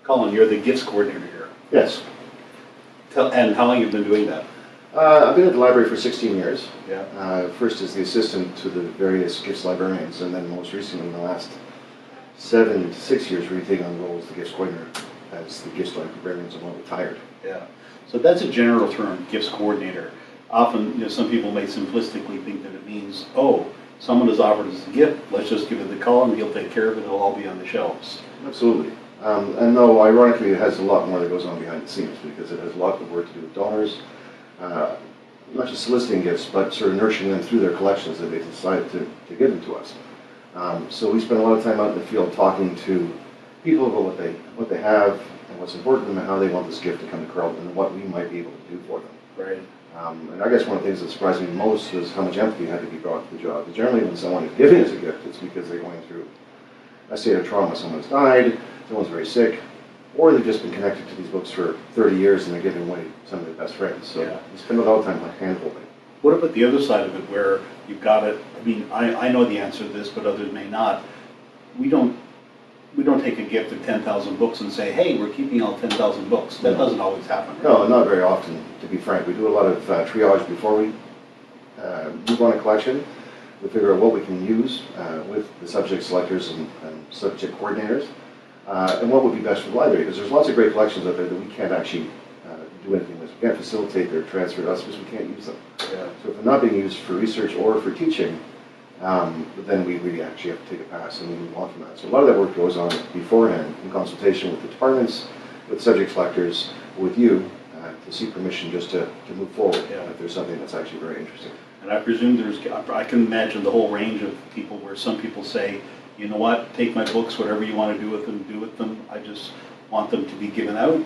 Colin, you're the gifts coordinator here. Yes. And how long have you been doing that? I've been at the library for 16 years. Yeah. First as the assistant to the various gifts librarians, and then most recently in the last 7 to 6 years, really taking on the role as the gifts coordinator as the gifts librarians are well retired. Yeah. So that's a general term, gifts coordinator. Often, some people may simplistically think that it means, oh, someone has offered us a gift, let's just give it to Colin, he'll take care of it, it'll all be on the shelves. Absolutely. And though, ironically, it has a lot more that goes on behind the scenes, because it has a lot of work to do with donors, not just soliciting gifts, but sort of nurturing them through their collections that they decide to give them to us. So we spend a lot of time out in the field talking to people about what they have and what's important to them and how they want this gift to come to Carleton and what we might be able to do for them. Right. And I guess one of the things that surprised me most was how much empathy had to be brought to the job. Generally, when someone is giving us a gift, it's because they're going through a state of trauma. Someone's died, someone's very sick, or they've just been connected to these books for 30 years and they're giving away some of their best friends. So yeah. We spend a lot of time hand-holding. What about the other side of it where you've got it, I know the answer to this, but others may not. We don't take a gift of 10,000 books and say, hey, we're keeping all 10,000 books. That doesn't always happen. Right? No, not very often, to be frank. We do a lot of triage before we move on a collection. We figure out what we can use with the subject selectors and subject coordinators, and what would be best for the library, because there's lots of great collections out there that we can't actually do anything with. We can't facilitate their transfer to us because we can't use them. Yeah. So if they're not being used for research or for teaching, then we really actually have to take a pass and we move on from that. So a lot of that work goes on beforehand in consultation with the departments, with subject selectors, with you, to seek permission just to move forward if there's something that's actually very interesting. And I presume I can imagine the whole range of people where some people say, you know what, take my books, whatever you want to do with them. I just want them to be given out.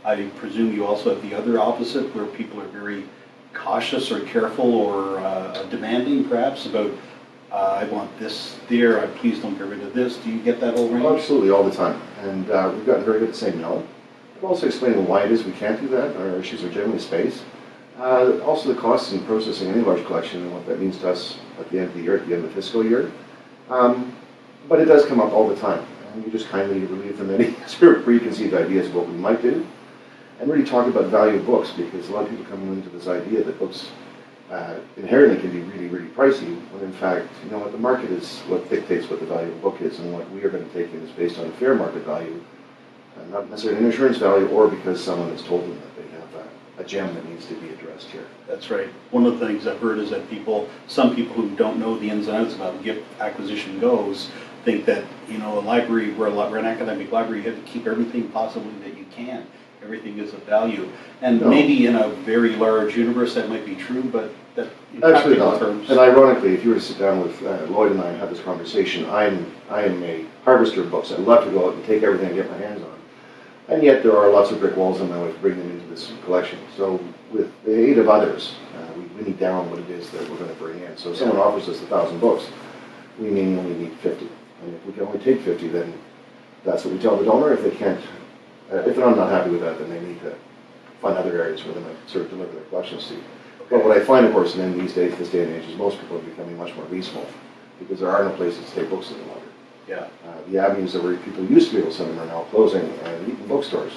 I presume you also have the other opposite where people are very cautious or careful or demanding perhaps about, I want this there, please don't get rid of this. Do you get that whole range? Oh, absolutely, all the time. And we've gotten very good at saying no. We've also explained why it is we can't do that. Our issues are generally space. Also the costs in processing any large collection and what that means to us at the end of the year, at the end of the fiscal year. But it does come up all the time. And we just kindly relieve them any sort of preconceived ideas of what we might do. And really talk about value of books, because a lot of people come into this idea that books inherently can be really, really pricey, when in fact, the market is what dictates what the value of a book is, and what we are going to take in is based on fair market value, not necessarily an insurance value, or because someone has told them that they have a gem that needs to be addressed here. That's right. One of the things I've heard is that some people who don't know the ins and outs of how gift acquisition goes, think that, a library, we're an academic library, you have to keep everything possibly that you can. Everything is of value. And maybe in a very large universe that might be true, but that in practical terms. And ironically, if you were to sit down with Lloyd and I and have this conversation, I am a harvester of books. I love to go out and take everything I get my hands on. And yet there are lots of brick walls in my way to bring them into this collection. So with the aid of others, we winnie down what it is that we're going to bring in. So if someone offers us 1,000 books, we only need 50. And if we can only take 50, then that's what we tell the donor. If they can't, if they're not happy with that, then they need to find other areas where they might sort of deliver their collections to. But what I find, of course, in these days, this day and age, is most people are becoming much more reasonable, because there are no places to take books any longer. Yeah. The avenues that where people used to be able to send them are now closing, and even bookstores.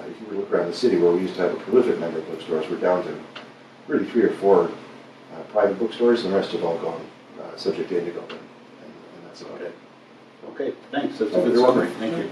If you were to look around the city, where we used to have a prolific number of bookstores, we're down to really 3 or 4 private bookstores, and the rest have all gone subject to Indigo, and that's about it. Okay, thanks. That's a good summary. Thank you.